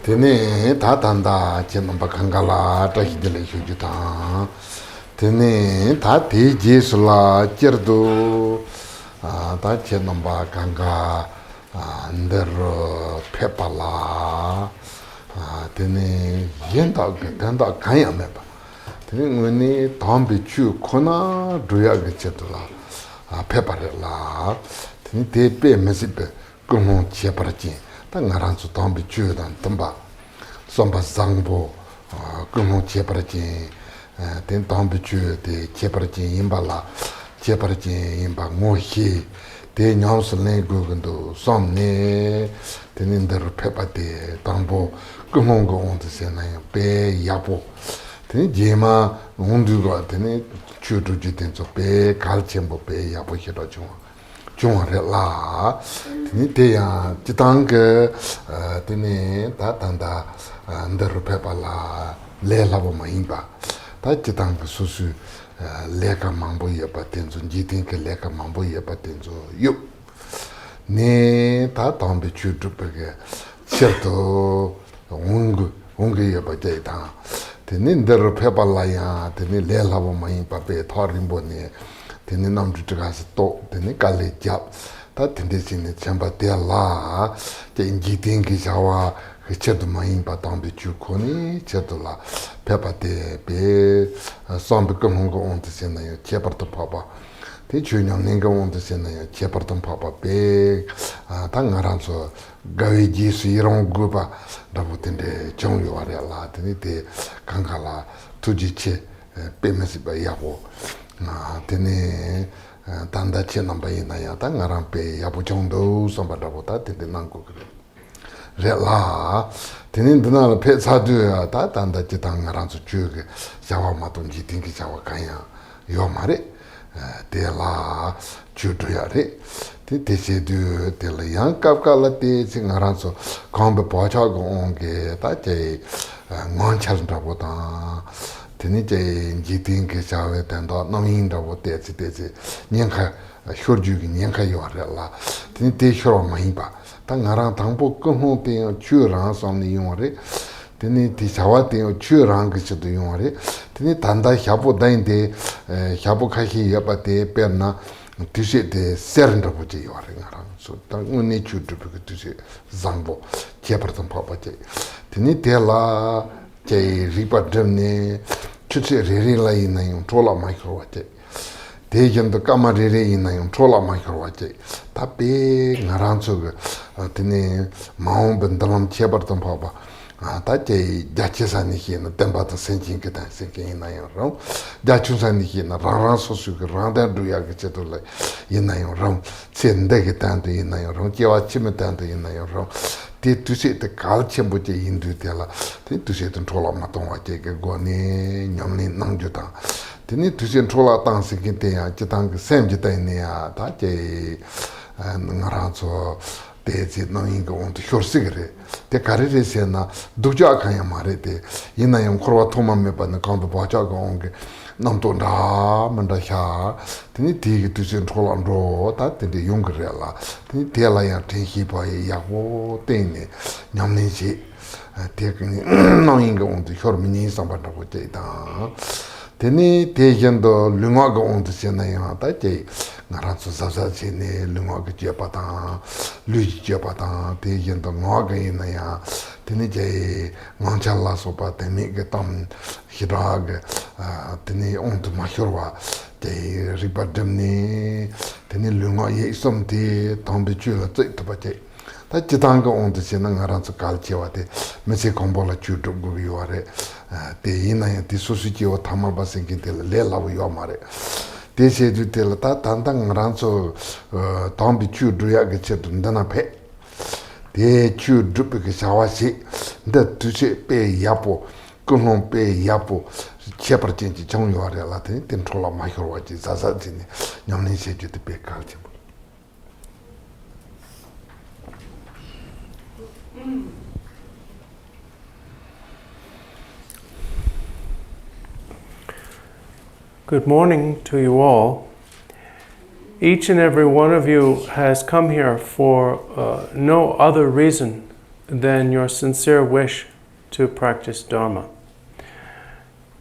Tene tatanda chenamba kangala tahidele hyujuta. Tene tati jesula cherdo ta chenamba kanga ndero pepala. Tene yenda tanda kanya meba. Tene ngweni tambi chu kona duya gechetula peparela. Tene tepe mesipe kumon cheparachin. Ta ngaransu tambi chu dan tamba somba zangbo kumon cheparachin. Ten tambi chu te cheparachin imba la cheparachin imba ngohi. Te nyamsu len gugundu somne. Tene ndero pepa te tambo kumon go onde senayan pe yapo. Tene jema unduga tene chu tuji tenzo pe kalchenbo pe yapo hiro chunga re la. Tene te ya jitanga tene ta tanda ndero pepa la le labo ma imba. Ta jitanga susu leka mambo yeba tenzo jitinga leka mambo yeba tenzo yup. Ne ta tambi chu tupege certo ungu yeba jaytang. Tene ndero pepa la ya tene le labo ma imba pe thorimbo ne tene namju chigasi to tene kale jab. Ta tende sine chamba te la jen jitingi shawa certo ma imba tambi chu koni certo la pepa te pe sombi kumungo onte sena yo cheparto papa. Te chunyam ninga onte sena yo cheparto papa pe ta ngaranso gawe jisu irong gupa rabu tende chongyo ware la tene te kankala tuji che pe mesiba yabo. Tene tanda che namba ina ya ta ngarang pe yabo chongdo samba rabu ta tende nangko kare. Re la, tene dina la pe sadu ya ta tanda che ta ngaranso chuge shawa maton jitingi shawa kanya yo ma re. Te la chudu ya re. Te se du te la yang kapka la te si ngaranso kambe pocha go onge ta che ngonchal rabo ta. Tene che jitingi shawa tenda namin rabo te si nyenka shorju ki nyenka yo re la. Tene te shoro ma imba. Ta ngarang tangpo kumhong te chu rang somni yung re. Tene ti shawa te chu rang kishido yung re. Tene tanda xapo dain te xapo kaxi yapa te per na tushe te seren rapo che yo re ngarang. So ta ngune chu drupi ki tushe zangbo chepartan papa che. Tene te la che ripa dhamne chutse re la ina yung chola maikrowa che. Te yendo kama re ina yung chola maikrowa che. Ta pe ngarang so tene maung bendalam chepartan papa. Ta che jachesani hi na tembata senjin ke ta senkin ina yung rong. Jachusani hi na rang so su ke rang dan duya ke cheto la ina yung rong. Tsende ke tanto ina yung rong. Jewa chime tanto ina yung rong. Te tuse te kal chenpo che indu te la. Te tuse ten chola matongwa che ke go ne nyam ne nang ju tang. Tene tuse chola tang senkin te ya che tang ke sem je ta ina ya. Ta che ngarang so te zi nang inga onto xorsigare. Te karire se na dukja kanya mare te ina yung korwa thoma meba na kambi bacha ka onge namto nda manda xa. Tene tiki tusen chola nro ta tende yungare la. Tene te la yang tenhi pa ye yakbo tenne nyamne che. Te kani nang inga onto xor mini samba nako che ta. Tene te yendo lunga ka onto se na yang ta che ngaransu sabsa che ne lunga ka che patang, luji che patang, te yendo nga ka ina ya, tene che ngangchala sopa tene ke tam hirag, tene onto mahirwa, te ripa demne, tene lunga ye isom te tambi chu la tsik tapa che. Ta chitanga onto se na ngaransu kal che wa te, mese kombo la chu tup gu yuwa re, te ina ya te susu che wa tamalba senkin te le labu yuwa ma re. Te se du te la ta tanda ngaranso tambi chu duya ke che tu ndana pe. Te chu dupi ke shawa si, nda tu se pe yapo, kunhong pe yapo, chepar chenchi chong yuwa re la teni ten chola mahirwa chi zaza zini, nyamni se ju te pe kal chenpo. Good morning to you all. Each and every one of you has come here for no other reason than your sincere wish to practice Dharma.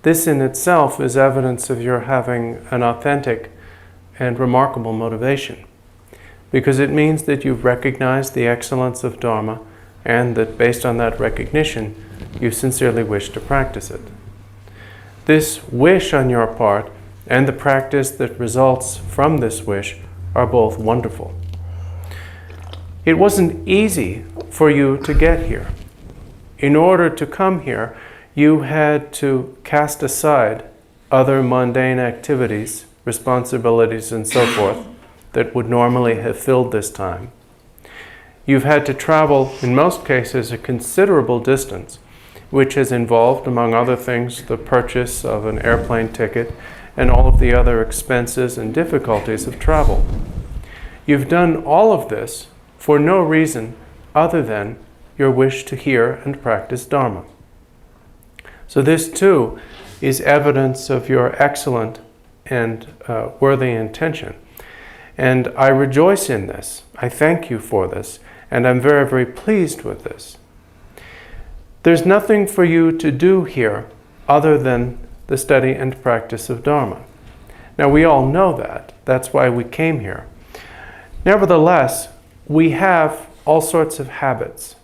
This in itself is evidence of your having an authentic and remarkable motivation, because it means that you've recognized the excellence of Dharma and that based on that recognition, you sincerely wish to practice it. This wish on your part and the practice that results from this wish are both wonderful. It wasn't easy for you to get here. In order to come here, you had to cast aside other mundane activities, responsibilities, and so forth that would normally have filled this time. You've had to travel, in most cases, a considerable distance, which has involved, among other things, the purchase of an airplane ticket and all of the other expenses and difficulties of travel. You've done all of this for no reason other than your wish to hear and practice Dharma. So this too is evidence of your excellent and worthy intention. And I rejoice in this. I thank you for this. And I'm very, very pleased with this. There's nothing for you to do here other than the study and practice of Dharma. Now we all know that. That's why we came here. Nevertheless, we have all sorts of habits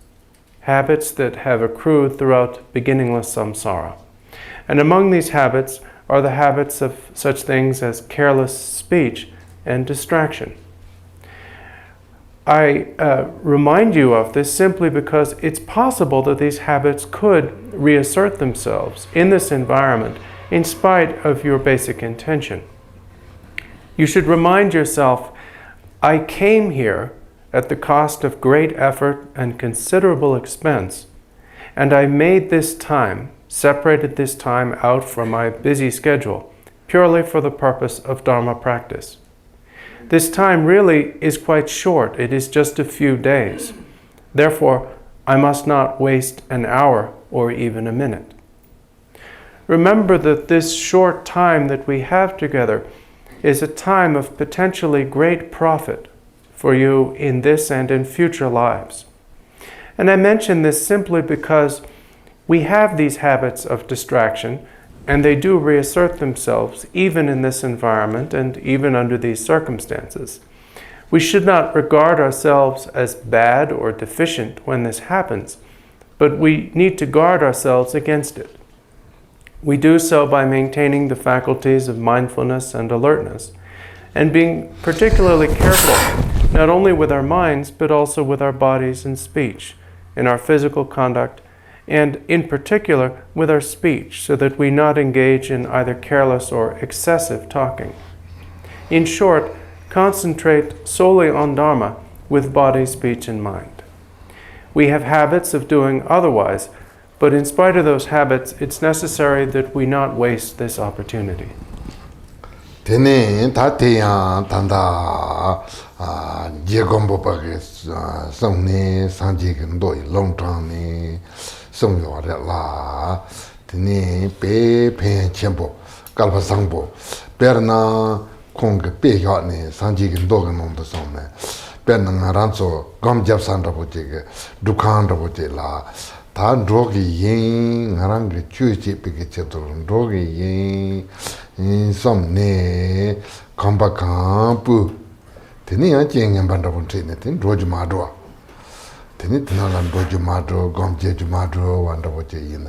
that have accrued throughout beginningless samsara. And among these habits are the habits of such things as careless speech and distraction. I remind you of this simply because it's possible that these habits could reassert themselves in this environment in spite of your basic intention. You should remind yourself, I came here at the cost of great effort and considerable expense, and I made this time, separated this time out from my busy schedule, purely for the purpose of Dharma practice. This time really is quite short. It is just a few days. Therefore, I must not waste an hour or even a minute. Remember that this short time that we have together is a time of potentially great profit for you in this and in future lives. And I mention this simply because we have these habits of distraction, and they do reassert themselves even in this environment and even under these circumstances. We should not regard ourselves as bad or deficient when this happens, but we need to guard ourselves against it. We do so by maintaining the faculties of mindfulness and alertness, and being particularly careful not only with our minds, but also with our bodies and speech, in our physical conduct, and in particular with our speech, so that we not engage in either careless or excessive talking. In short, concentrate solely on Dharma with body, speech, and mind. We have habits of doing otherwise, but in spite of those habits, it's necessary that we not waste this opportunity. Tene tateyan tanda jegombo pake somne sanjigen doi longtang ni somyo la tene pe pen chempo kalpa sangpo perna kong pe yo ne sanjigen dogen nom de somne perna ngaranzo gomjap sandra boje dukan ra boje la 다 drogi yin ngarang ge chuji pike chetor drogi yin somne kamba kampu teni ya jengem banda bon trene ten droji madwa teni tinalan droji madro gomje madro wanda boje yin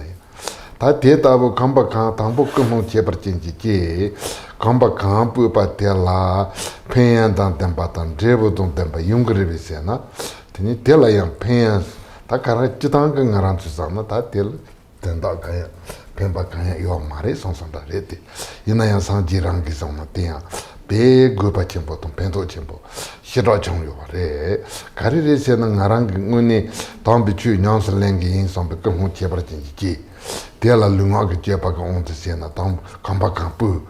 ta teta bo kamba ka tambo komo che parchinji che kamba kampu patela pen dan tempa tan drebo don tempa yungre bisena teni tela yang pen 다 가라 지당가 ngaran susana ta tel tenda kaya pemba kaya yo mare sonsonda rete inaya sanjirang ki sona tia be gopa chempo ton pendo chempo shiro chong yo re karire sena ngarang nguni tambi chu nyans lengi in sombe komo chebra jinji tela lunga ke chepa ka on sena tam kamba kampu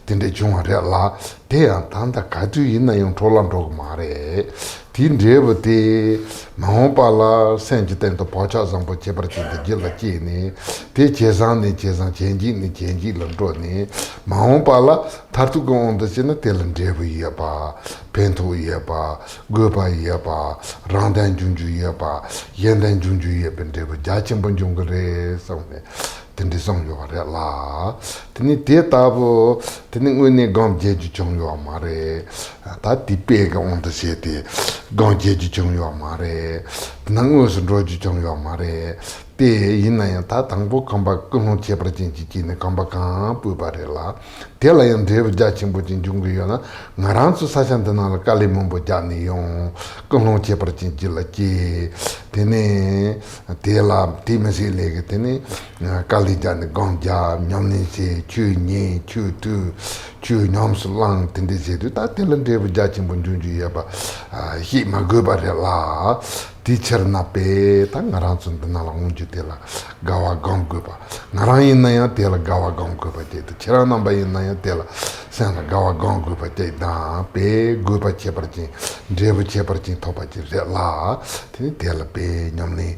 tende chunga re la te tanda katu ina yung cholam chok ma re tin rewa te mahompa la senji tento pocha zangpo chebar chinte jila chi ni te chezang ni chezang chenji lan to ni mahompa la tartu gong onda china te lan rewa iya pa pento iya pa gopa iya pa rangdan junju iya pa yendan junju iya pen rewa jachimpan junga re samne tende song yo re la tene te tabo tene ngone gam jeju chong yo ma re ta ti pe ga on de se te gam jeju chong yo ma re nang wo sun ro ju chong yo ma re te yin na ya ta tang bo kam ba ko no che pra jin ji ne kam ba ka pu ba re la te la yan de ja chim bo jin jung yo na ngaran su sa chan de na la ka le mo bo ja ni yo ko no che pra jin ji la ji tene te la ti me si le ke tene ka jan gong ja nyam ni se chu ni chu tu chu nyam su lang tin de se tu ta te lan de ja chim bun ju ju ya ba hi ma go ba re la teacher na pe ta ngaran sun na la un ju te la gawa gong go ba ngaran yin na ya te la gawa gong go ba te chera na ba yin na ya te la sa na gawa gong go ba te da pe go ba che par chi de bu che par chi to ba chi re la te la pe nyam ni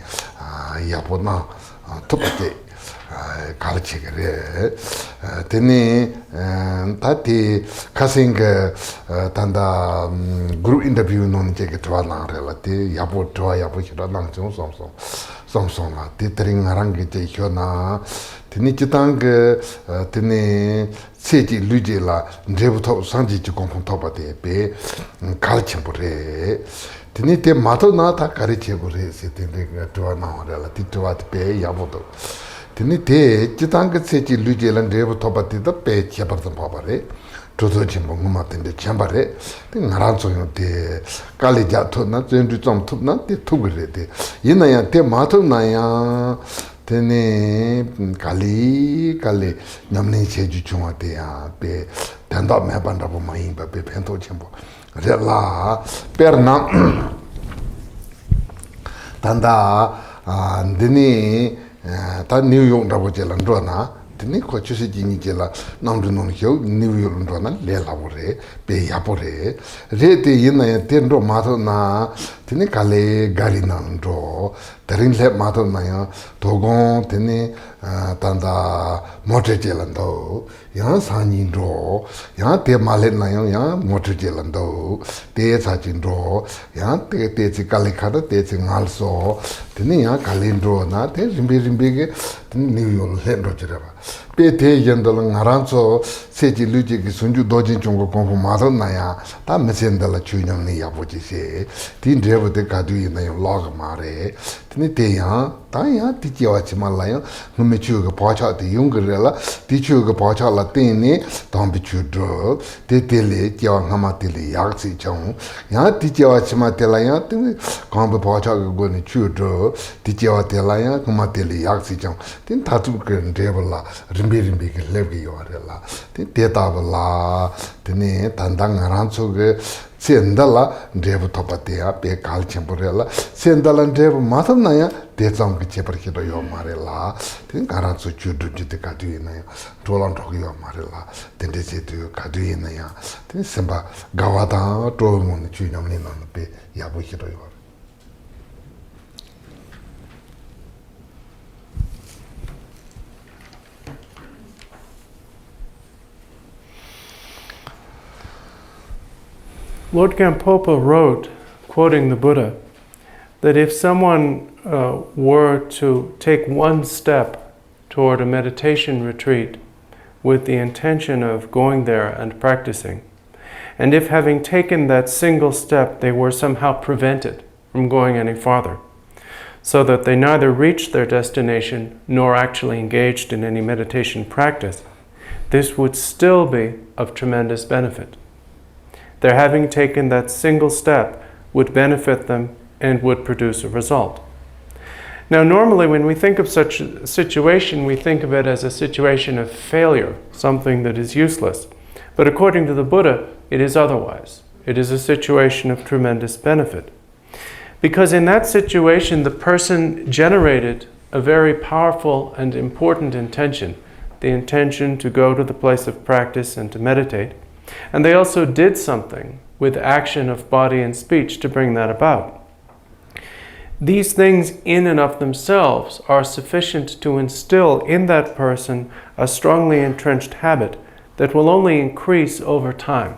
ya po na to ba te 가르치게 되니 다티 가싱가 단다 그룹 인터뷰 논 제게 좋아나 relati 야보 좋아 야보 싫어나 좀 somsonga titring arangi te hyona tini chitang tini seji lujela ndrebuto sanji chi kompon toba te pe kalchimbure tini te mato na ta karichibure se tini tuwa na horela ti tuwa te pe yabodo tini te chitang seji lujela ndrebuto toba te da pe chebartan pabare 조조 침봉 음악인데 참바래 나란소요 때 깔리자 토나 전주 좀 톱나 때 투그래 때 이나야 때 마토나야 때네 깔리 냠네 제주 중화대야 배 단다 매반다고 많이 배 펜토 침봉 그래라 페르나 단다 안드니 다 뉴욕라고 제란도나 tini ko chusi jini jela namdu non hyo New York ndo na le labore pe yapore re te yina ya tendo mato na tini kale gari na ndo tarin le mato na ya dogon tini tanda motor jela ndo ya sanyi ndo ya te male na ya motor jela ndo te sa jin ndo ya te chi kale khada te chi ngal so tini ya kale ndo na te rimbi ge tini New York le ndo jira pe te yendala ngaranso seji luji ki sunju dojin chungo kongpo mato naya ta mesendala chunyam ni yaboji se tin drevo te kadu ina yung log maare tini te yang ta yang ti jiwa chima la yung ngume chuyo ka pocha te yung gare la ti chuyo ka pocha la teni tambi chu dro te le jiwa ngama te le yak si chong yang ti jiwa chima te la yang tini kambi pocha ka go ni chu dro ti jiwa te la yang ngama te le yak si chong tin tatu kren drevo la rimbi ke lebi yore la te tabla tene tandang aranso ge sendala drevo topatea pe kal chempurela sendala drevo matna ya te tsam ke chepar ke do yo mare la ten aranso chudu jite kadu ina ya tolan to yo mare la ten de se tu kadu ina ya ten semba gawada to mon chu nyam ni non pe ya bu ke do yo. Lord Gampopa wrote, quoting the Buddha, that if someone were to take one step toward a meditation retreat with the intention of going there and practicing, and if having taken that single step they were somehow prevented from going any farther, so that they neither reached their destination nor actually engaged in any meditation practice, this would still be of tremendous benefit. Their having taken that single step would benefit them and would produce a result. Now, normally when we think of such a situation, we think of it as a situation of failure, something that is useless. But according to the Buddha, it is otherwise. It is a situation of tremendous benefit. Because in that situation, the person generated a very powerful and important intention the intention to go to the place of practice and to meditate. And they also did something with action of body and speech to bring that about. These things in and of themselves are sufficient to instill in that person a strongly entrenched habit that will only increase over time.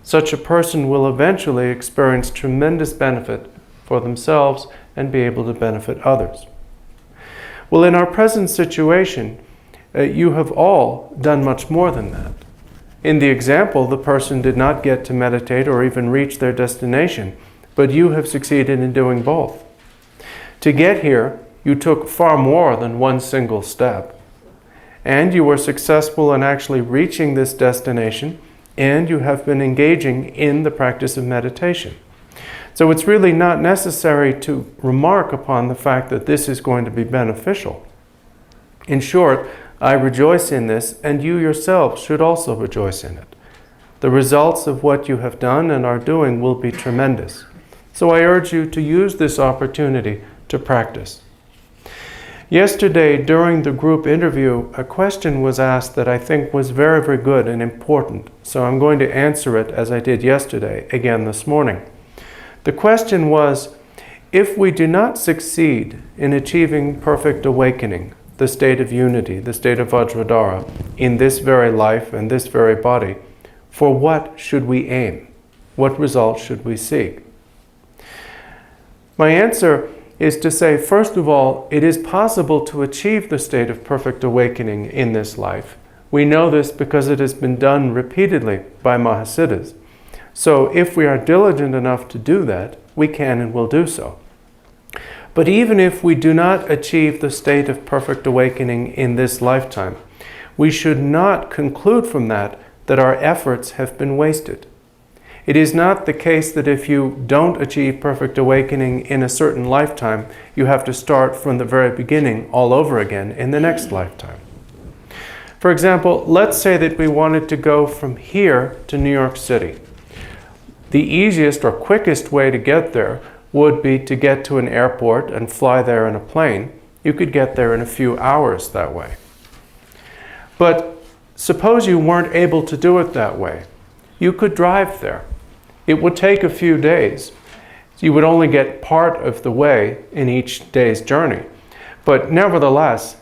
Such a person will eventually experience tremendous benefit for themselves and be able to benefit others. Well, in our present situation, you have all done much more than that. In the example, the person did not get to meditate or even reach their destination, but you have succeeded in doing both. To get here, you took far more than one single step, and you were successful in actually reaching this destination, and you have been engaging in the practice of meditation. So it's really not necessary to remark upon the fact that this is going to be beneficial. In short, I rejoice in this, and you yourselves should also rejoice in it. The results of what you have done and are doing will be tremendous. So I urge you to use this opportunity to practice. Yesterday, during the group interview, a question was asked that I think was very, very good and important. So I'm going to answer it as I did yesterday, again this morning. The question was, if we do not succeed in achieving perfect awakening, the state of unity, the state of Vajradhara, in this very life and this very body, for what should we aim? What results should we seek? My answer is to say, first of all, it is possible to achieve the state of perfect awakening in this life. We know this because it has been done repeatedly by Mahasiddhas. So if we are diligent enough to do that, we can and will do so. But even if we do not achieve the state of perfect awakening in this lifetime, we should not conclude from that our efforts have been wasted. It is not the case that if you don't achieve perfect awakening in a certain lifetime, you have to start from the very beginning all over again in the next lifetime. For example, let's say that we wanted to go from here to New York City. The easiest or quickest way to get there would be to get to an airport and fly there in a plane. You could get there in a few hours that way. But suppose you weren't able to do it that way. You could drive there. It would take a few days. You would only get part of the way in each day's journey. But nevertheless,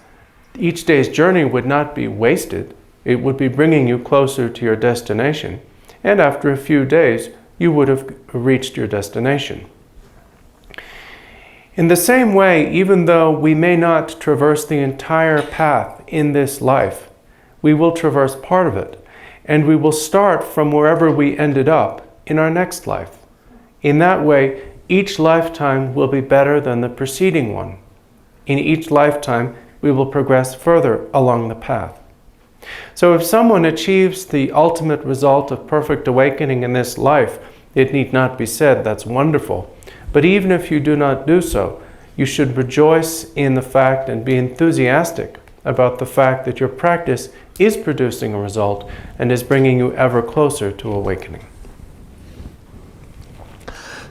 each day's journey would not be wasted. It would be bringing you closer to your destination. And after a few days, you would have reached your destination. In the same way, even though we may not traverse the entire path in this life, we will traverse part of it, and we will start from wherever we ended up in our next life. In that way, each lifetime will be better than the preceding one. In each lifetime, we will progress further along the path. So if someone achieves the ultimate result of perfect awakening in this life, it need not be said, that's wonderful. But even if you do not do so, you should rejoice in the fact and be enthusiastic about the fact that your practice is producing a result and is bringing you ever closer to awakening.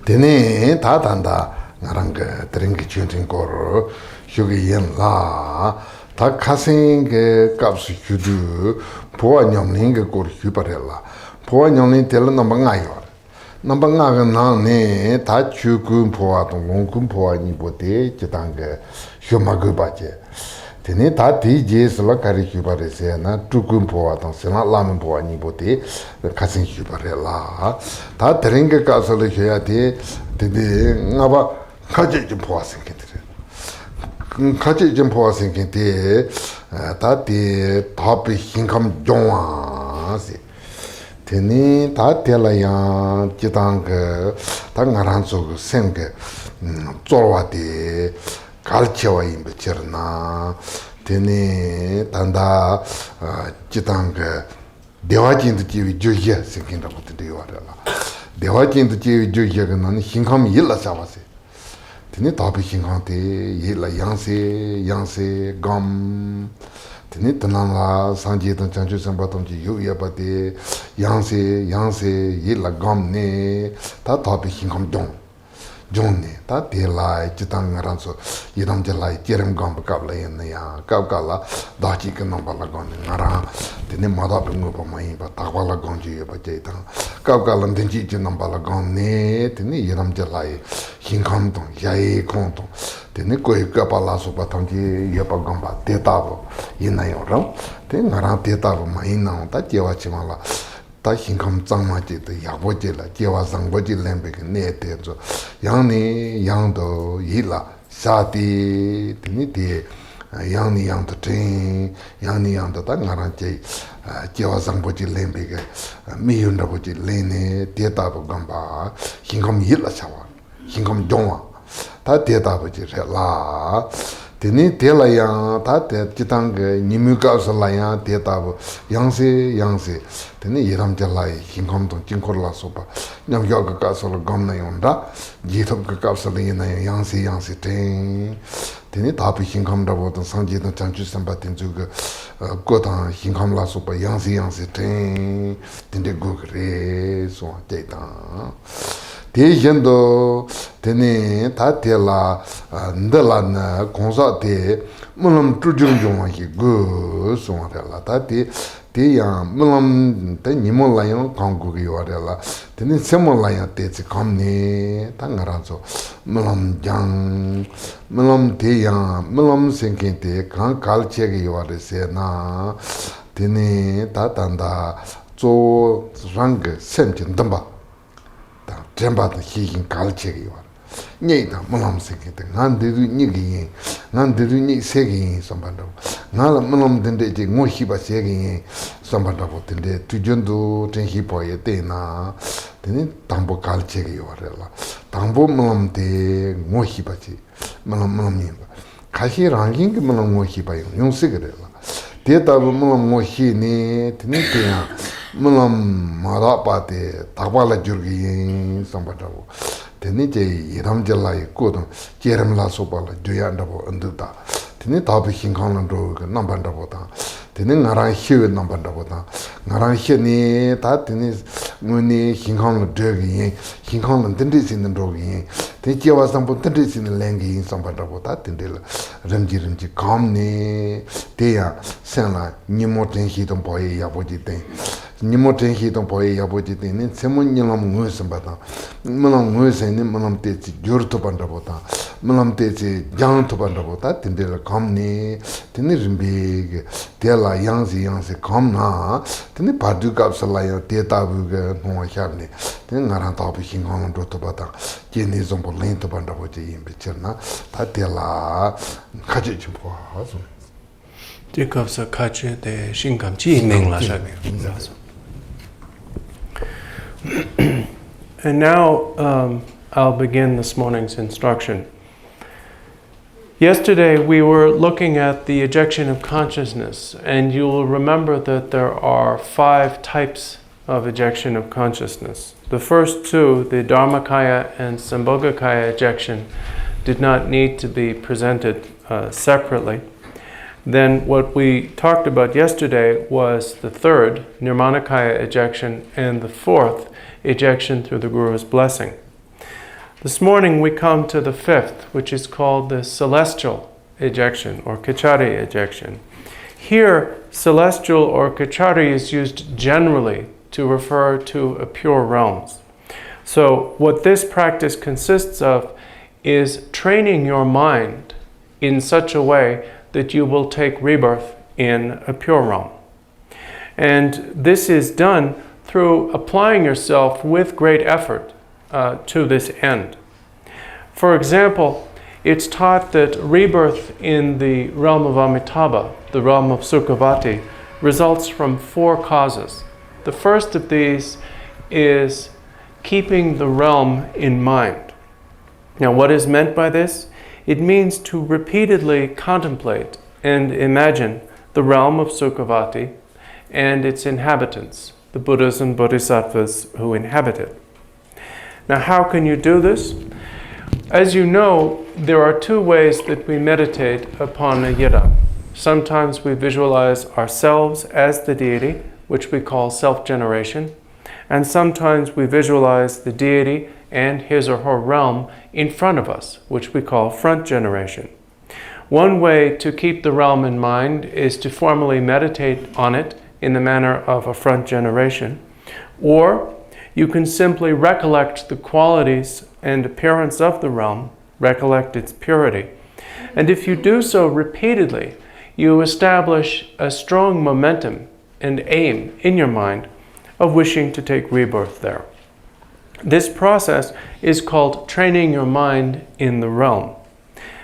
Tene tatanda ngarang Thrangu chunting kor shugi yen la ta kasing kapsu chudu po nyamning kor huparella po nyamning tel namba ngayor namba ngaga na ne ta chukun po atong longkun po ni bote chitang humagu baje tene ta ti je sala kari hupare se na tukun po atong sela lamen po ni bote kasing huparella ta Thrangu kasala hyate de ngaba kaje jim po asinketre kaje jim po asinketre ta te top hinkam jongwa se teni ta tela ya jitang ta ngaran so seng zorwa de kalchewa imbe cherna teni tanda jitang dewajin de ji joye sengin da bote de wala dewajin de ji joye ga nan hinkam yilla sawase teni top hinkam te yilla yangse gam teni tanala sanje tan chanchu samba tom ji yu ya bate yangse yilla gam ne ta top hinkam dong Johnny, that de lai, Jitang Ranso, Yidam Jelai, Jerem Gambakabla in the Kaukala, Dachi Kanambalagon, Nara, the Nimada Pumai, but Tawala Gonji, but Jatan, Kaukala and Dinji Nambalagon, the Yidam Jelai, Hinkanton, Yai Konton, the Nikoi Kapalaso Batanji, Yapagamba, Tetavo, Yinayo, the Nara Tetavo, Maina, that Yawachimala. Ta hinkam tsangma chi ta yagbo chi la jewa zangbo chi lempe ke ne te zo yang ni yang do yi la sha ti tini ti yang ni yang do ting yang ni yang do ta ngaran chi jewa zangbo chi lempe ke mi yun rabo chi le ne te ta bo gamba hinkam yi la sha wa hinkam jongwa ta te ta bo chi re la tini te la yang ta te chitang ke nimu ka sa la yang te ta bo yang se tini yiram te la hinkam tong jingkor la so pa nyam yo ka so la gam na yon da ji thop ka so la na yang se ting tini ta pi hinkam da bo tong sang ji tong chang chu sam pa tin ju ge ko ta hinkam la so pa yang se ting tin de go re so te ta te yendo tene ta te la ndala na konsa te mulam tujung jong hi go so la ta te yang mulam te nimol la yang kang gu yo la tene semol la yang te kam ne ta ngaran so mulam jang mulam te yang mulam senken te kang kal che ge yo se na tene ta tanda zo rang sem chen damba Jambata hiking culture. Nita, Mulam Sekit, Nandu Nigi, Nandu Ni Segi, somebody. Nala Mulam Dende, Mohiba Segi, somebody in the Tujundu, Tenhipo, Yetena, then Tambo culture, Tambo Mulam de Mohibachi, Mulam Kashi ranking Mulam Mohiba, young cigarette. Data Mulam Mohi, Tinitia. Mulam Marapate, Tabala Jurgi, somebody. Tenite, Ramjalai, Kodon, Jerem La Sopala, Juyandabo, and Duta. Tenitabi Hinkan Drog, Nambandabota. Tenin Naran Hill Nambandabota. Naran Hini, Tatinis, Muni, Hinkan Dragi, Hinkan and Tendis in the Drogi. Tentia was some Tendis in the Langi, somebandabota, Tendil, Ramji, Comni, Tea, Sena, Nimotin Hiton Poe, Yapojite. Nimoten hiton poe yabojite ne semon nyalam ngusam bata malam nguse ne malam te jur to banda bota malam te jang to banda bota tindel kamni tinir big tela yangsi kamna tini padu kapsala ya teta buga no charne tin ngaran ta bi hingon do to bata kini zombo len to banda boje yimbe cherna ta tela kaje chimpo aso Tikapsa kache de shingam chi mengla shage. And now I'll begin this morning's instruction. Yesterday we were looking at the ejection of consciousness, and you will remember that there are 5 types of ejection of consciousness. The first 2, the Dharmakaya and Sambhogakaya ejection, did not need to be presented separately. Then what we talked about yesterday was the 3rd, Nirmanakaya ejection, and the 4th, ejection through the Guru's blessing. This morning we come to the 5th, which is called the celestial ejection, or Kachari ejection. Here, celestial or Kachari is used generally to refer to a pure realms. So what this practice consists of is training your mind in such a way that you will take rebirth in a pure realm. And this is done through applying yourself with great effort to this end. For example, it's taught that rebirth in the realm of Amitabha, the realm of Sukhavati, results from 4 causes. The first of these is keeping the realm in mind. Now, what is meant by this? It means to repeatedly contemplate and imagine the realm of Sukhavati and its inhabitants, the Buddhas and Bodhisattvas who inhabit it. Now, how can you do this? As you know, there are 2 ways that we meditate upon a yidam. Sometimes we visualize ourselves as the deity, which we call self-generation, and sometimes we visualize the deity and his or her realm in front of us, which we call front generation. One way to keep the realm in mind is to formally meditate on it in the manner of a front generation, or you can simply recollect the qualities and appearance of the realm, recollect its purity. And if you do so repeatedly, you establish a strong momentum and aim in your mind of wishing to take rebirth there. This process is called training your mind in the realm,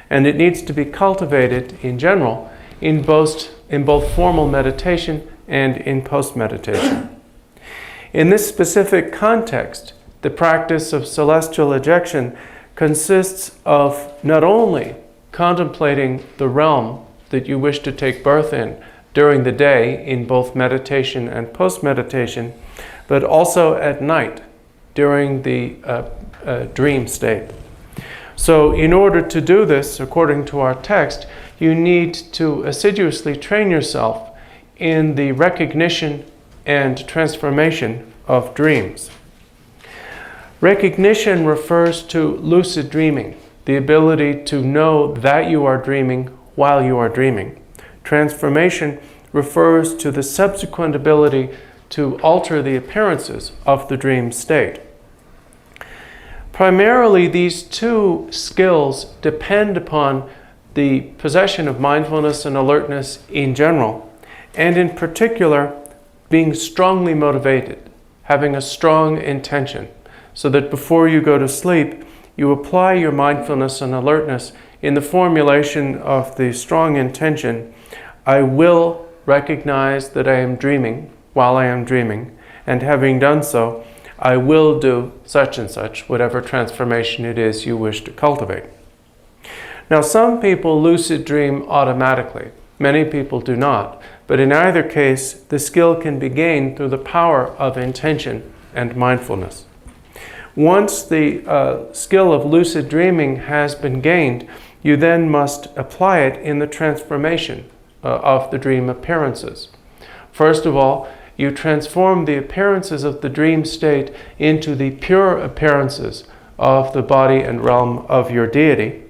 and it needs to be cultivated in general in both formal meditation and in post-meditation. In this specific context, the practice of celestial ejection consists of not only contemplating the realm that you wish to take birth in during the day in both meditation and post-meditation, but also at night during the dream state. So in order to do this, according to our text, you need to assiduously train yourself in the recognition and transformation of dreams. Recognition refers to lucid dreaming, the ability to know that you are dreaming while you are dreaming. Transformation refers to the subsequent ability to alter the appearances of the dream state. Primarily, these two skills depend upon the possession of mindfulness and alertness in general, and in particular, being strongly motivated, having a strong intention, so that before you go to sleep, you apply your mindfulness and alertness in the formulation of the strong intention, I will recognize that I am dreaming while I am dreaming, and having done so, I will do such and such, whatever transformation it is you wish to cultivate. Now, some people lucid dream automatically. Many people do not. But in either case, the skill can be gained through the power of intention and mindfulness. Once the skill of lucid dreaming has been gained, you then must apply it in the transformation of the dream appearances. First of all, you transform the appearances of the dream state into the pure appearances of the body and realm of your deity.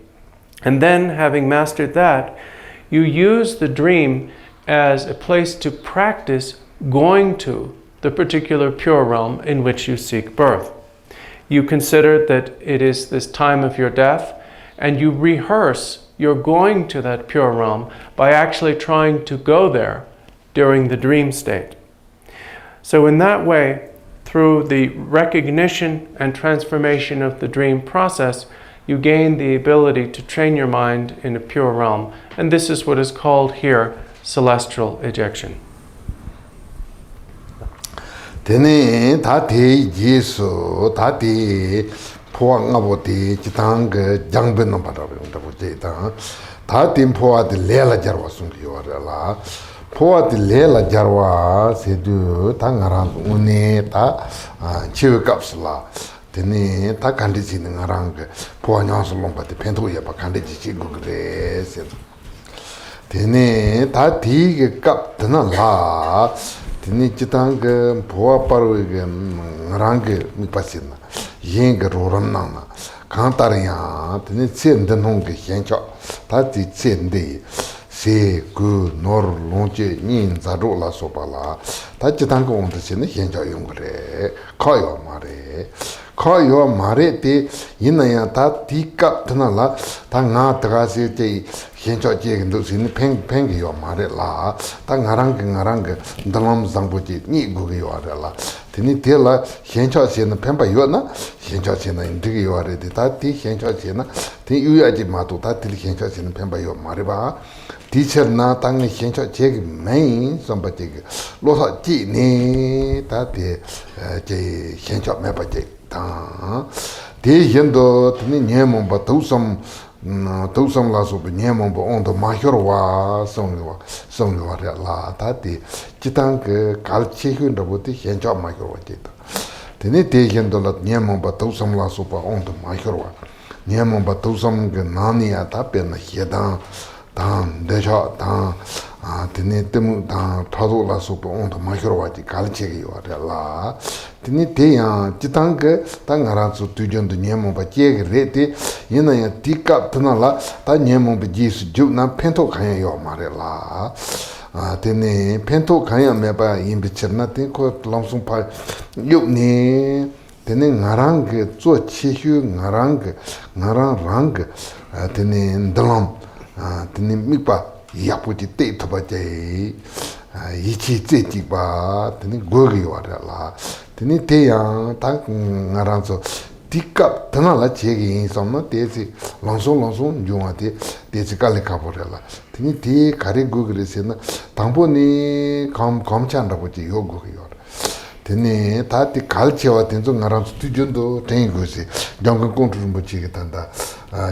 And then, having mastered that, you use the dream as a place to practice going to the particular pure realm in which you seek birth. You consider that it is this time of your death, and you rehearse your going to that pure realm by actually trying to go there during the dream state. So in that way, through the recognition and transformation of the dream process, you gain the ability to train your mind in a pure realm. And this is what is called here celestial ejection. Tene tati Jesu tati poa ngaboti chitang jangben nambara ngabo jeta tati poa de lela jarwa sungi yorela poa de lela jarwa sedu tangaran une ta chiwe kapsla tene ta kandiji ngarang poa nyanso lomba de pento ya pa kandiji chigugre sedu tene tati ge kap tena la tene chitang poa parwe ngarang mi pasina yeng roram nana kantarya tene chen den hong ge hiancha ta ti chen de se gu nor lonje nin za ro la so pa la ta chitang ko on de chen hiancha yong re khayo mare te yinaya ta ti kap tena la ta nga ta se te hiancha je ndo sin peng yo mare la ta ngarang dalam zangbo ji ni gu ge yo la teni tela hiancha se na pemba yo na hiancha se na indi yo re de ta ti hiancha se na te yu ya ji ma to ta ti hiancha se na pemba yo mare ba teacher na tang hiancha je ge mai samba je lo sa ji ne ta te je hiancha me ba je ta de yendo teni nyemo ba to som la so be nyemo ba on do ma hyor wa song wa la ta ti chitang ke kal che hyun do ti hian cha ma hyor wa ti ta teni de yendo la nyemo ba to som la so ba on do ma hyor wa nyemo ba to som ge na ni ya ta pe na hye da dan de cha da tene temu ta thado la so on to ma hiro wa ji gal che gi wa la tene te ya jitang ge ta ngara su tu jon de nyemo ba che ge re te yina ya ti ka tna la ta nyemo ba ji su ju na pen to khan yo ma re la tene pen to khan ya me ba yin bi cher na te ko lam sung pa yu ne tene ngarang ge zo chi hyu ngarang rang tene ndalam tene mi pa yaputi te tobaje ichi te tiba teni gogi wala teni te ya ta ngaranso tikap tana la chegi somna tesi langsung junga te tesi kale kaporela teni te kare gogi sena tampo ni kamchanda boji yogo yor teni ta ti kalchewa tenzo ngaranso tujondo tengi gosi jangan kontrol boji tanda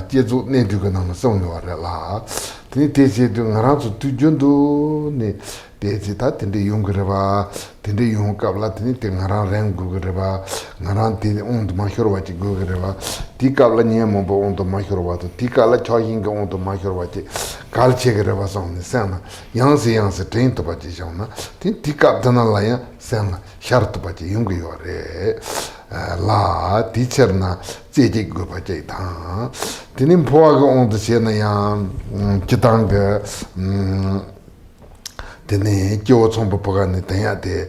jeju ne duga nang song wala teni tesi du ngaranso tujondo ne tesi ta tende yungreba tende yung kabla teni te ngaran reng gugreba ngaran te ond mahiro wachi gugreba ti kabla nye mombo ond mahiro wato ti kabla choyinga ond mahiro wachi kalche greba song sana yang se train to bachi jona ti kab dana la ya sana shart bachi yung yore la teacher na jeje go bachi ta teni phoa go ond se na ya kitang tene kyo chombo poga ne tanya de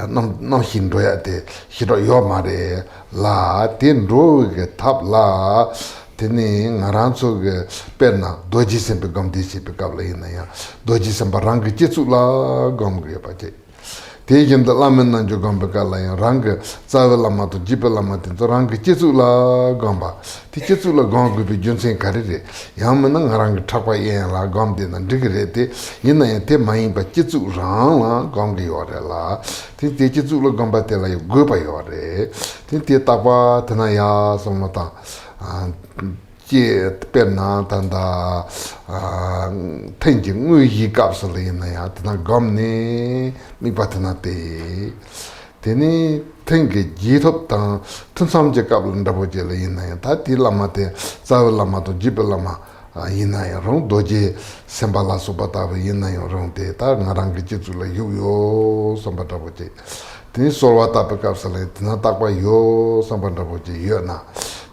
no hindo ya de hiro yo mare la ten ro ge tap la tene ngaranso ge perna doji sempe gam de se pe kabla ina ya doji sempa rang ge chu la gam ge pa che te jem da lamen nan jo gam be kala ya rang zawe la ma to jipe la ma te to rang ge chu la gam ba ti chu la gam ge be jun sen kare re yam na ngarang thakwa ye la gam de nan digre te ina ya te mai ba chu rang la gam ge yo re la ti chu la gam ba te la yo go ba yo re ti ta ba tana ya so ma ta che perna tanda tenji ngui yi kapsule na ya tana gam ne mi patna te teni tengi jithop ta tunsam je kaplan da bo je le na ya ta ti lama te zaw lama to jib lama ina ya rong doje sembala subata ina ya rong te ta ngarang ge chu la yo sambata bo je teni solwa ta pe kapsule tana takwa yo sambata bo je yo na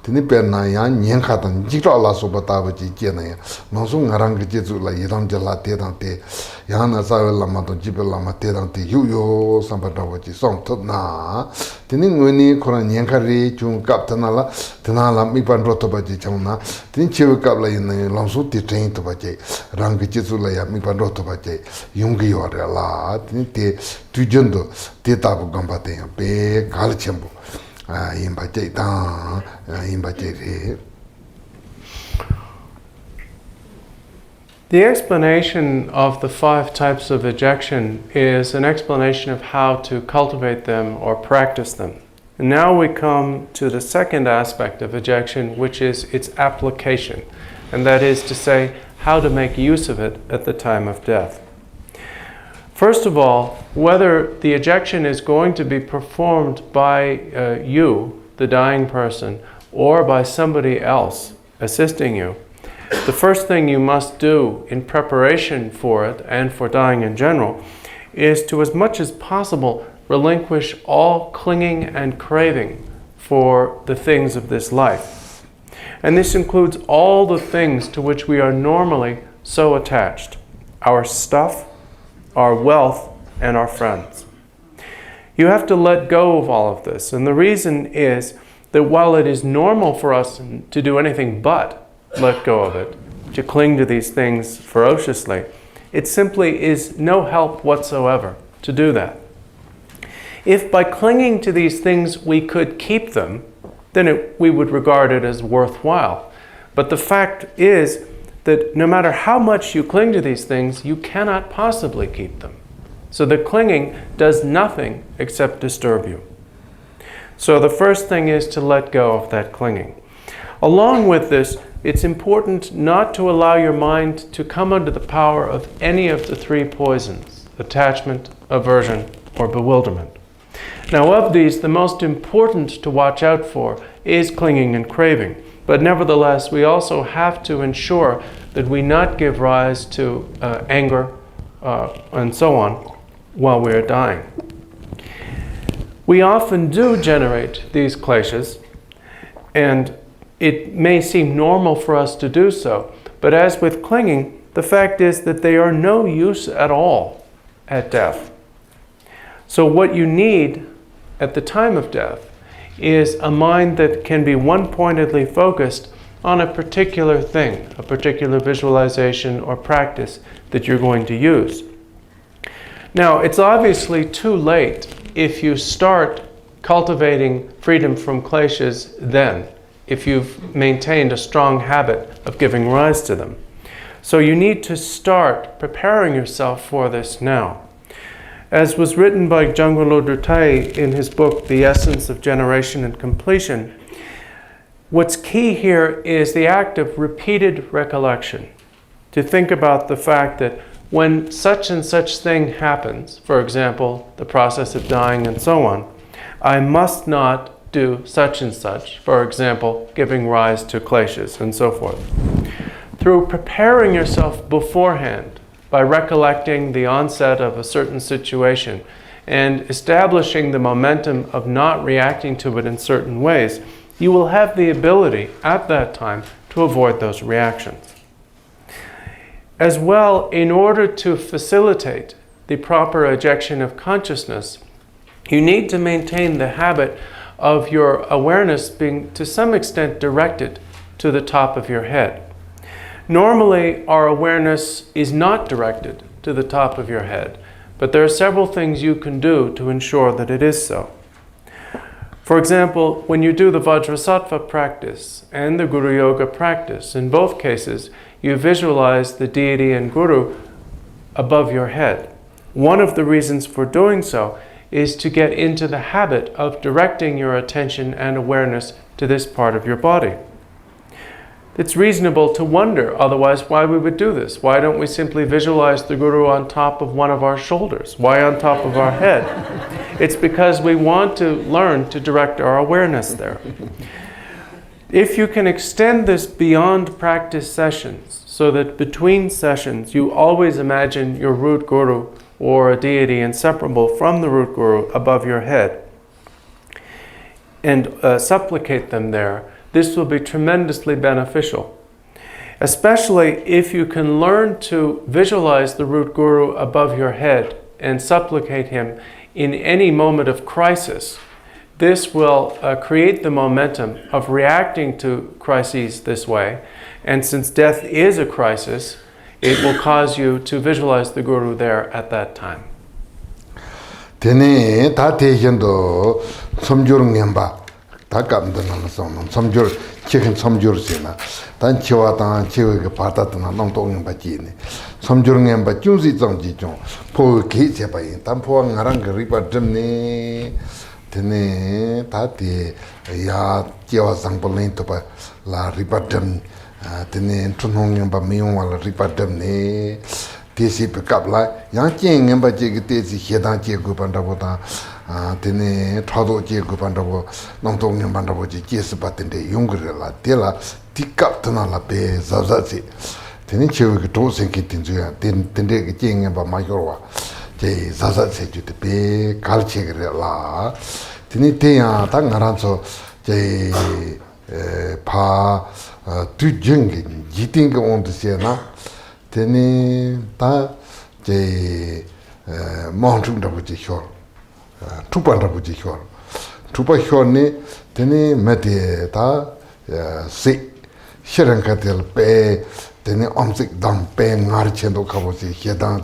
teni perna ya nyen khatan jikra la so bata ba ji je na ya no so ngarang ge je zu la yidam je la te dang te ya na sa la ma to jibe la ma te dang te yu yo sam ba da ba ji song tot na teni ngoni khora nyen kha ri chung kap tana la tana la mi pan ro to ba ji chang na teni che kap la yin na long so ti train to ba je rang ge je zu la ya mi pan ro to ba je yung gi yo la teni te tu jondo te ta bu gam ba te ya be kal chem bu The explanation of the 5 types of ejection is an explanation of how to cultivate them or practice them. And now we come to the second aspect of ejection, which is its application, and that is to say, how to make use of it at the time of death. First of all, whether the ejection is going to be performed by you, the dying person, or by somebody else assisting you, the first thing you must do in preparation for it and for dying in general is to, as much as possible, relinquish all clinging and craving for the things of this life. And this includes all the things to which we are normally so attached: our stuff, our wealth, and our friends. You have to let go of all of this, and the reason is that while it is normal for us to do anything but let go of it, to cling to these things ferociously, it simply is no help whatsoever to do that. If by clinging to these things we could keep them, then we would regard it as worthwhile. But the fact is that no matter how much you cling to these things, you cannot possibly keep them. So the clinging does nothing except disturb you. So the first thing is to let go of that clinging. Along with this, it's important not to allow your mind to come under the power of any of the 3 poisons: attachment, aversion, or bewilderment. Now, of these, the most important to watch out for is clinging and craving. But nevertheless, we also have to ensure that we not give rise to anger, and so on while we are dying. We often do generate these kleshas, and it may seem normal for us to do so, but as with clinging, the fact is that they are no use at all at death. So what you need at the time of death is a mind that can be one-pointedly focused on a particular thing, a particular visualization or practice that you're going to use. Now, it's obviously too late if you start cultivating freedom from kleshas then, if you've maintained a strong habit of giving rise to them. So you need to start preparing yourself for this now. As was written by Jangwa Lodro Tai in his book, The Essence of Generation and Completion, what's key here is the act of repeated recollection. To think about the fact that when such and such thing happens, for example, the process of dying and so on, I must not do such and such, for example, giving rise to kleshas and so forth. Through preparing yourself beforehand, by recollecting the onset of a certain situation and establishing the momentum of not reacting to it in certain ways, you will have the ability at that time to avoid those reactions. As well, in order to facilitate the proper ejection of consciousness, you need to maintain the habit of your awareness being to some extent directed to the top of your head. Normally, our awareness is not directed to the top of your head, but there are several things you can do to ensure that it is so. For example, when you do the Vajrasattva practice and the Guru Yoga practice, in both cases, you visualize the deity and Guru above your head. One of the reasons for doing so is to get into the habit of directing your attention and awareness to this part of your body. It's reasonable to wonder otherwise why we would do this. Why don't we simply visualize the Guru on top of one of our shoulders? Why on top of our head? It's because we want to learn to direct our awareness there. If you can extend this beyond practice sessions, so that between sessions you always imagine your root Guru or a deity inseparable from the root Guru above your head, and supplicate them there, this will be tremendously beneficial. Especially if you can learn to visualize the root Guru above your head and supplicate him in any moment of crisis. This will create the momentum of reacting to crises this way. And since death is a crisis, it will cause you to visualize the Guru there at that time. Tene ta tejendo somjur ngemba ta kamdana somjur chicken somjur sina tan chiwa tan chiwa ke pata tan nong to ngemba jini somjur ngemba chuzi zongji chong po ke che pa yin tan po ngarang ke ripa demne tene ta te ya chiwa sangpolin to pa la ripa dem tene tunong ngemba miyong wala ripa demne tesi pe kapla yang chen ngemba che ke tesi hedang che gu panda bo ta tene thado che gu panda bo nong tong ngemba panda bo che che se pa tende yongre la te la tikap tana la pe zaza se tene che ke to sen ke tin ju ya tende ke chen ngemba ma yorwa che zaza se ju te pe kal che gre la tene te ya ta ngaran so che pa tu jeng ji ting on de se na tene ta je montung da buji hyor tupa da buji hyor tupa hyor ne tene mate ta se shiran ka tel pe tene omsik dam pe ngar chendo ka bo se hedang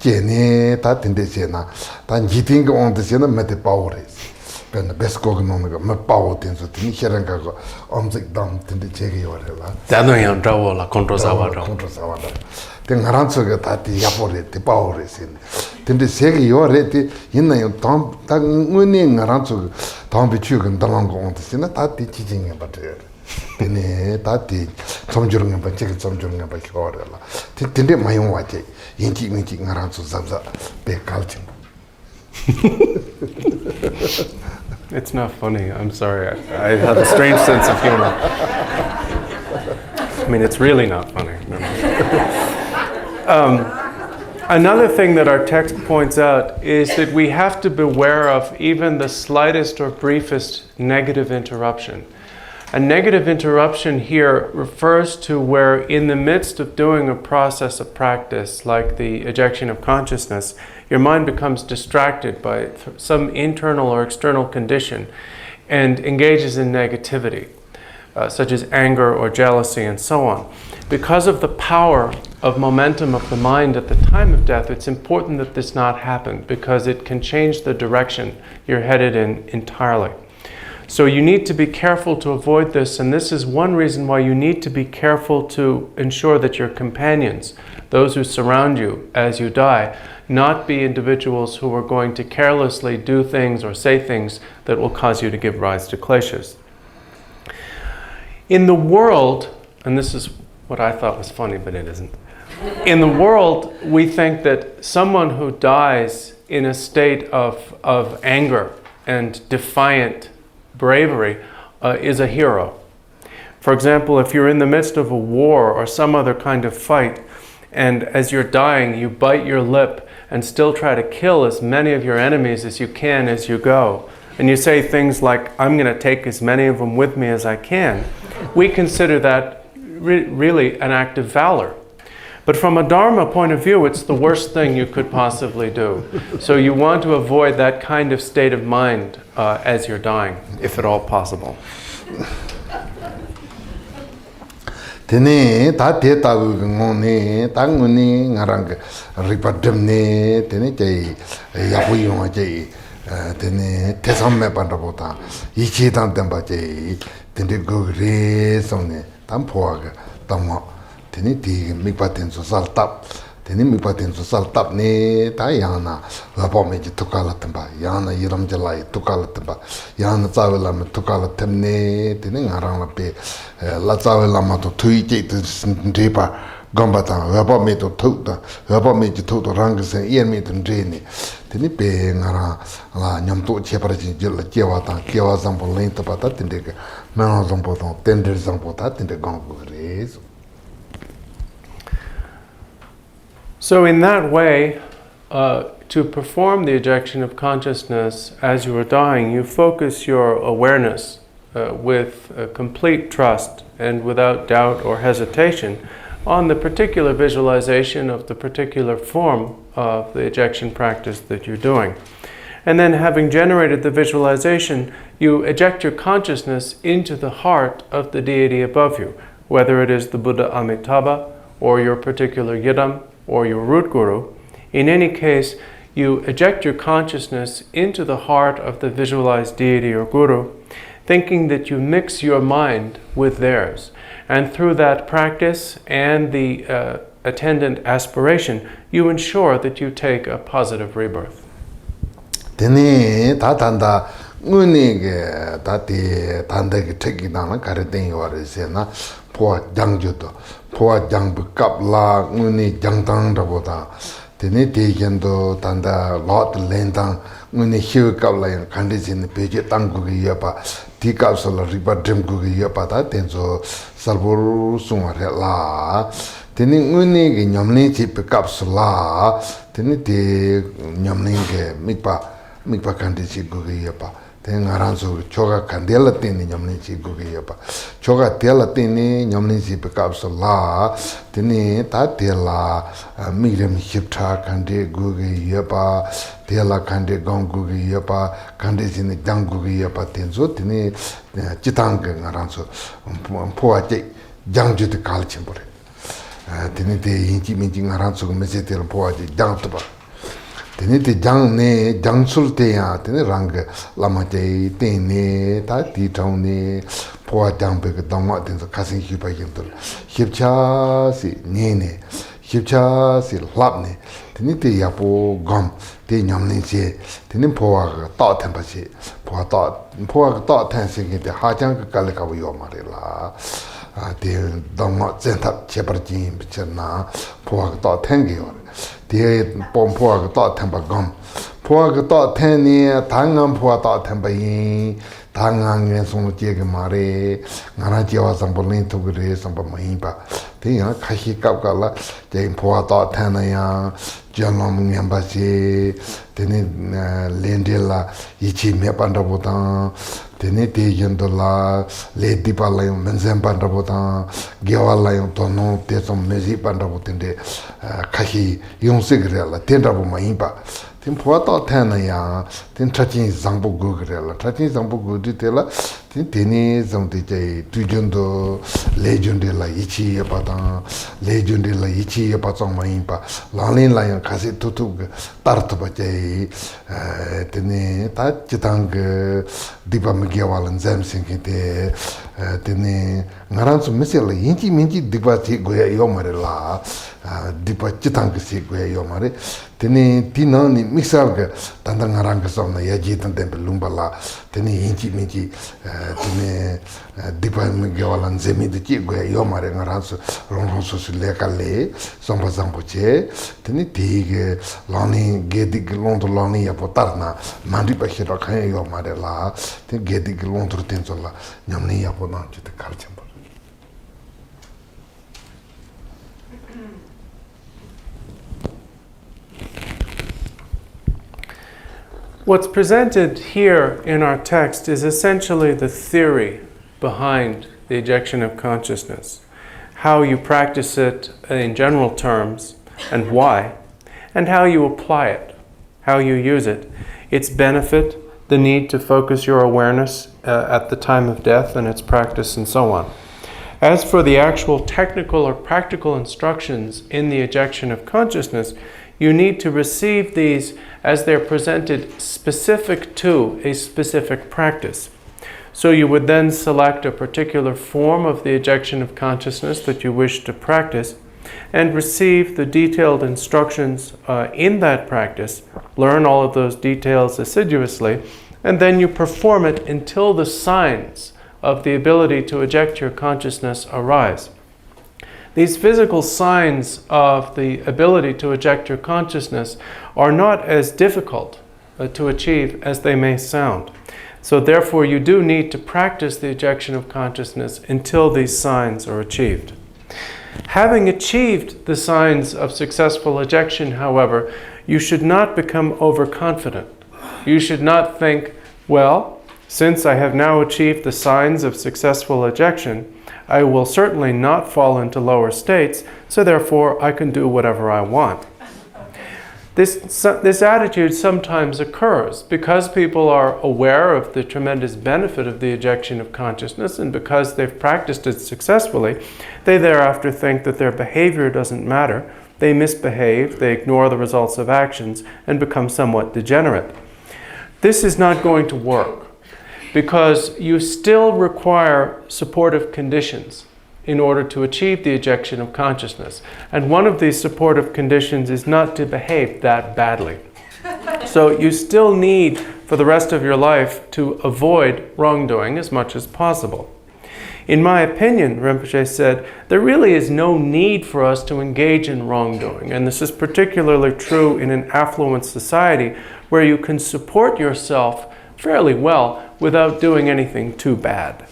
je ne ta tende se na ta jiting on de se na mate power pen besko gnon ga ma power tin so tini shiran ka ko omsik dam tende je ge yore la Dano yang trawo la control sawa da ten garanzo ga ta ti yapore ti power sin tende se ge yore ti inna yo tam ta ngune garanzo tam bi chu gan dalang go on sin ta ti chi jing ba de tene ta ti somjur ngam ba che somjur ngam ba yore la tende mayong wa che yinchi minchi garanzo zabza be kalchin. It's not funny, I'm sorry. I have a strange sense of humor. I mean, it's really not funny. No. Another thing that our text points out is that we have to beware of even the slightest or briefest negative interruption. A negative interruption here refers to where in the midst of doing a process of practice, like the ejection of consciousness, your mind becomes distracted by some internal or external condition and engages in negativity, such as anger or jealousy and so on. Because of the power of momentum of the mind at the time of death, it's important that this not happen because it can change the direction you're headed in entirely. So you need to be careful to avoid this, and this is one reason why you need to be careful to ensure that your companions, those who surround you as you die, not be individuals who are going to carelessly do things or say things that will cause you to give rise to kleshas. In the world, and this is what I thought was funny, but it isn't. In the world, we think that someone who dies in a state of anger and defiant bravery is a hero. For example, if you're in the midst of a war or some other kind of fight, and as you're dying, you bite your lip and still try to kill as many of your enemies as you can as you go, and you say things like, I'm going to take as many of them with me as I can, we consider that really an act of valor. But from a Dharma point of view, it's the worst thing you could possibly do. So you want to avoid that kind of state of mind as you're dying, if at all possible. Tene ta te ta ngone ta ngone ngarang ripademne tene jai yabuyo jai tene tesamme pandabota ichi tan temba jai tene gogre somne tampoaga tama tene ti mikpaten so saltap tene mikpaten so saltap ne ta yana labo meji tukala temba yana yiram jalai tukala temba yana zawela me tukala temne tene ngarang lape la zawela ma to tui je ndepa gamba ta labo me to tuta labo me ji to rang se yen me to ndene tene pe ngara la nyam to che para ji jil jewa ta kewa zambo len ta pata tende ke na zambo to tender zambo ta tende gongo res. So in that way, to perform the ejection of consciousness as you are dying, you focus your awareness with complete trust and without doubt or hesitation on the particular visualization of the particular form of the ejection practice that you're doing. And then having generated the visualization, you eject your consciousness into the heart of the deity above you, whether it is the Buddha Amitabha or your particular Yidam or your root guru. In any case, you eject your consciousness into the heart of the visualized deity or guru, thinking that you mix your mind with theirs. And through that practice and the attendant aspiration, you ensure that you take a positive rebirth. Tene ta tanda ngune ge ta te tanda ge theki na kare den yore se na po jangju to po jang bu kap la ngune jang tang da boda tene te yendo tanda lot lendang ngune hiu kap la yang khande jin pe je tang gu ge ya pa ti kap so la riba dem gu ge ya pa ta ten so salbur sung re la tene ngune ge nyamne chi pe kap so la tene te nyamne ge mikpa khande chi gu ge ya pa ngaran so choga kandela tini nyamni chi gu ge ya pa choga tela tini nyamni chi pe kap so la tini ta tela migrem hiptha khande gu ge ya pa tela khande gong gu ge ya pa khande jin jang gu ge ya pa tin so tini chitang ge ngaran so phoa che jang ju de kal chim bore tini te inji minji ngaran so me se tel phoa che jang to ba tene te jang ne jang sul te ya tene rang lama te ne ta ti chang ne po jang pe dang ma ten ka sin hi pa yin to hip cha si ne hip cha si lap ne tene te ya po gam te nyam ne che tene po ga ta ten pa che po ga ta ten se ge te ha jang ka le ka yo ma re la te dang ma chen ta che par jin bi chen na po ga ta ten ge yo te pom po ga ta ten pa gam po ga ta ten ni tang ngam po ta ten pa yin tang ngang ngen song je ge ma re ngara je wa sam bo len tu ge re sam pa ma yin pa Tia Kashi Kapkala, Jane Poata Tanaya, Janam Yambashi, Teni Lendilla, Ichi Mepandabotan, Teni Tijandola, Lady Palayum, Benzem Pandabotan, Giawalayum Tono, Tesom Mezi Pandabotinde, Kashi, Yung Sigrella, Tendabu Maimba. Tin Poata Tanaya, Tin Trachin Zambo Gugrella, Trachin Zambo Guditella, Tin Tini Zamdi, Tujundo, Legend de la Ichi Yapatan, Legend de la Ichi Yapatong Maimpa, Lalin Lion Kasi Tutug, Tartabate, Tini, Tachitang, Dipa Magiawal and Zam Sinkite, Tini, Naransu Missile, Inchi Minchi Dipati Goya Yomarella, Dipa Chitang Goya Yomare, Tini Tinoni Mixalga, Tandangaranga Yajitan Temple Lumbala, Tini Inchi Minchi, Tini Dipa Magiawal and Zemi the Chigoya Yomare Naransu, Ronso Lekale, Somba Zampoche, Tini Tig, Loni, Gedig Lonto Loni Apotarna, Mandipa Hirokaya Yomarella, Tin Gedig Lonto Tensola, Yamni Aponan to the culture. What's presented here in our text is essentially the theory behind the ejection of consciousness, how you practice it in general terms and why, and how you apply it, how you use it, its benefit, the need to focus your awareness at the time of death and its practice, and so on. As for the actual technical or practical instructions in the ejection of consciousness, you need to receive these as they're presented specific to a specific practice. So you would then select a particular form of the ejection of consciousness that you wish to practice and receive the detailed instructions in that practice, learn all of those details assiduously, and then you perform it until the signs of the ability to eject your consciousness arise. These physical signs of the ability to eject your consciousness are not as difficult to achieve as they may sound. So therefore you do need to practice the ejection of consciousness until these signs are achieved. Having achieved the signs of successful ejection, however, you should not become overconfident. You should not think, well, since I have now achieved the signs of successful ejection, I will certainly not fall into lower states, so therefore I can do whatever I want. This attitude sometimes occurs because people are aware of the tremendous benefit of the ejection of consciousness, and because they've practiced it successfully, they thereafter think that their behavior doesn't matter. They misbehave, they ignore the results of actions, and become somewhat degenerate. This is not going to work, because you still require supportive conditions in order to achieve the ejection of consciousness. And one of these supportive conditions is not to behave that badly. So you still need, for the rest of your life, to avoid wrongdoing as much as possible. In my opinion, Rinpoche said, there really is no need for us to engage in wrongdoing. And this is particularly true in an affluent society where you can support yourself fairly well without doing anything too bad.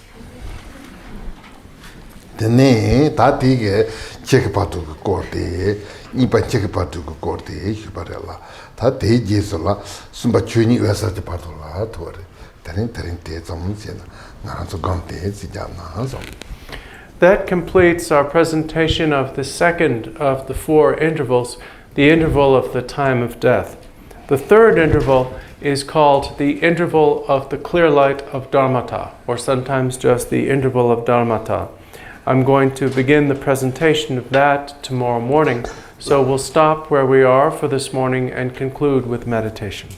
Tene tatige chekpatu korte ipa chekpatu korte hibarela ta te jesola sumba chuni wesa te patola tore tene te zamsena ngaraso gamte sijana so. That completes our presentation of the second of the four intervals, the interval of the time of death. The third interval is called the interval of the clear light of Dharmata, or sometimes just the interval of Dharmata. I'm going to begin the presentation of that tomorrow morning, so we'll stop where we are for this morning and conclude with meditation.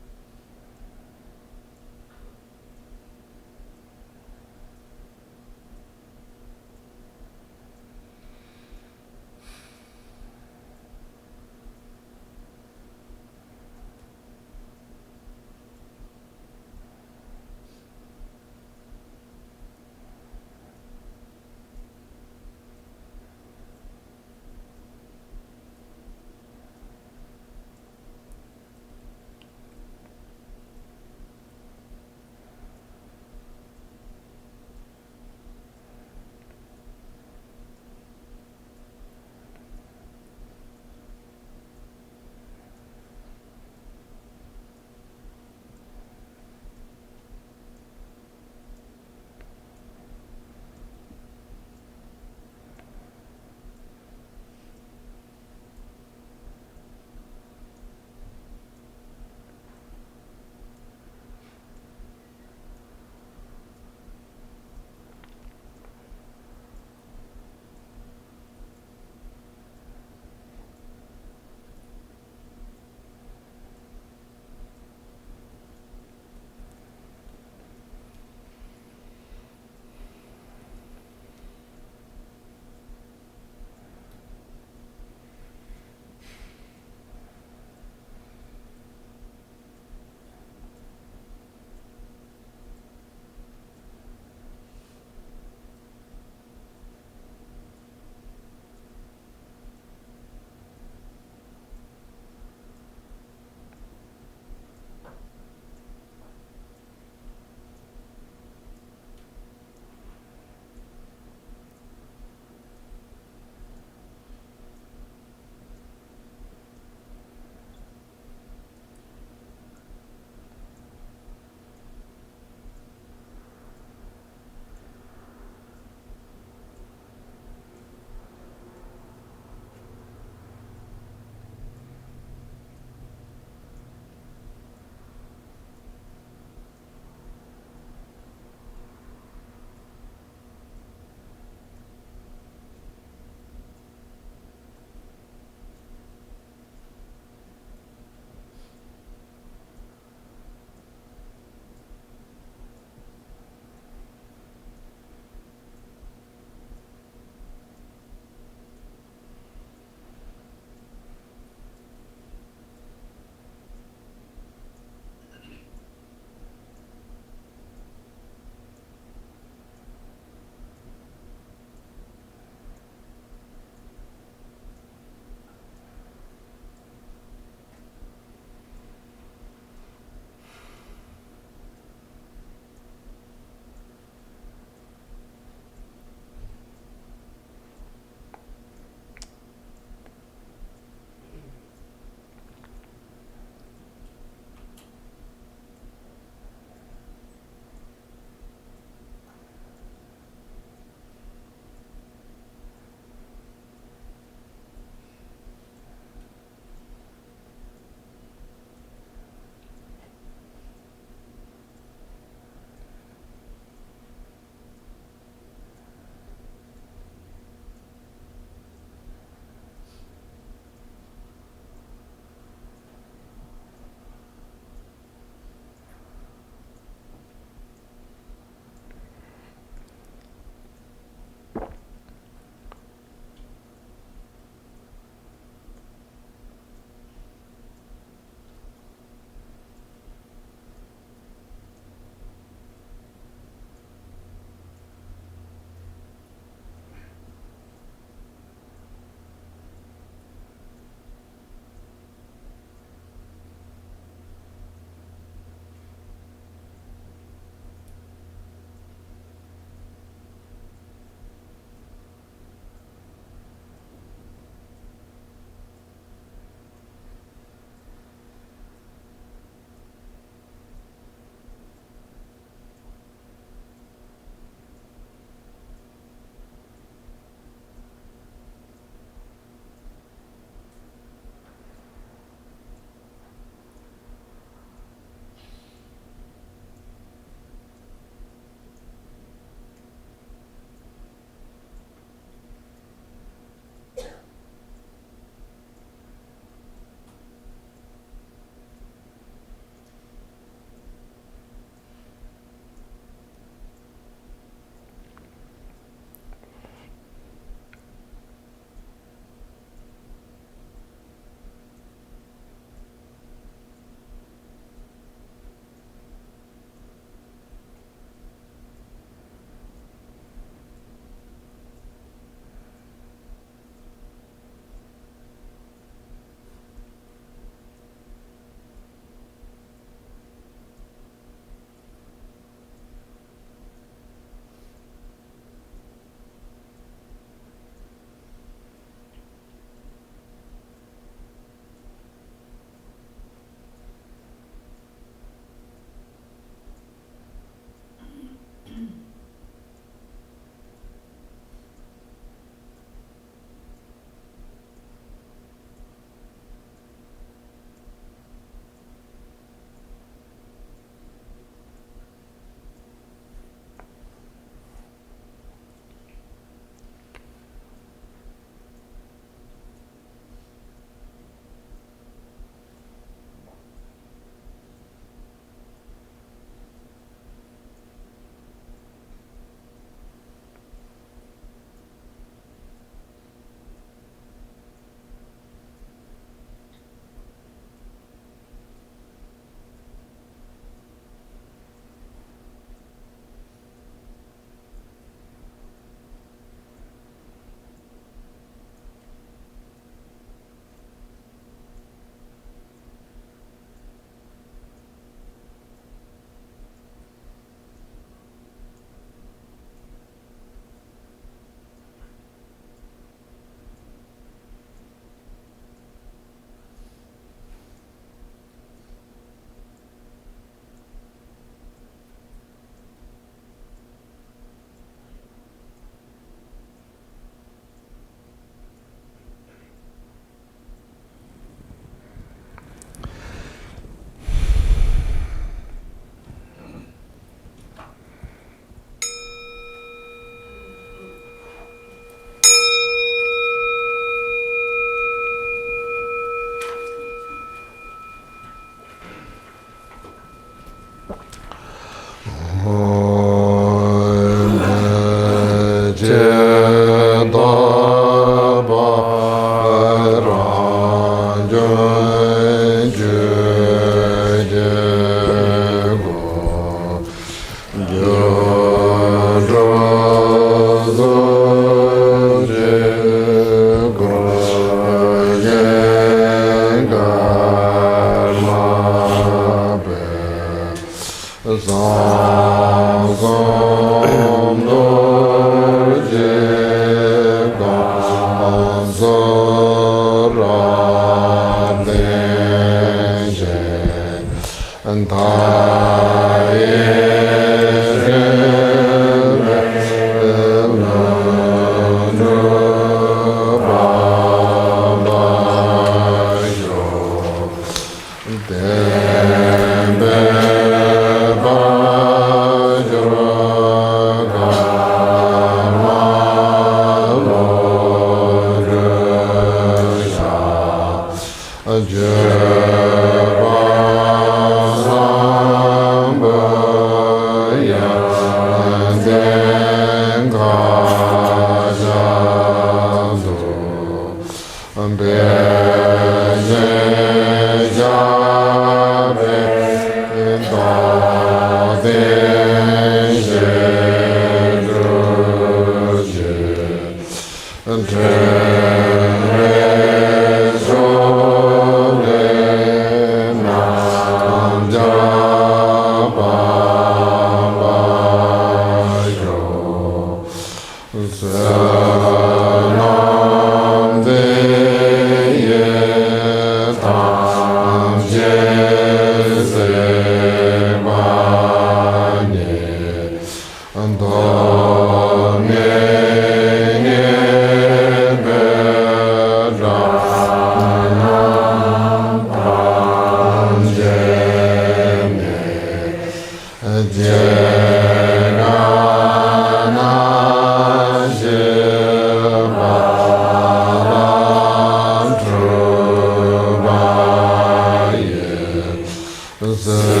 The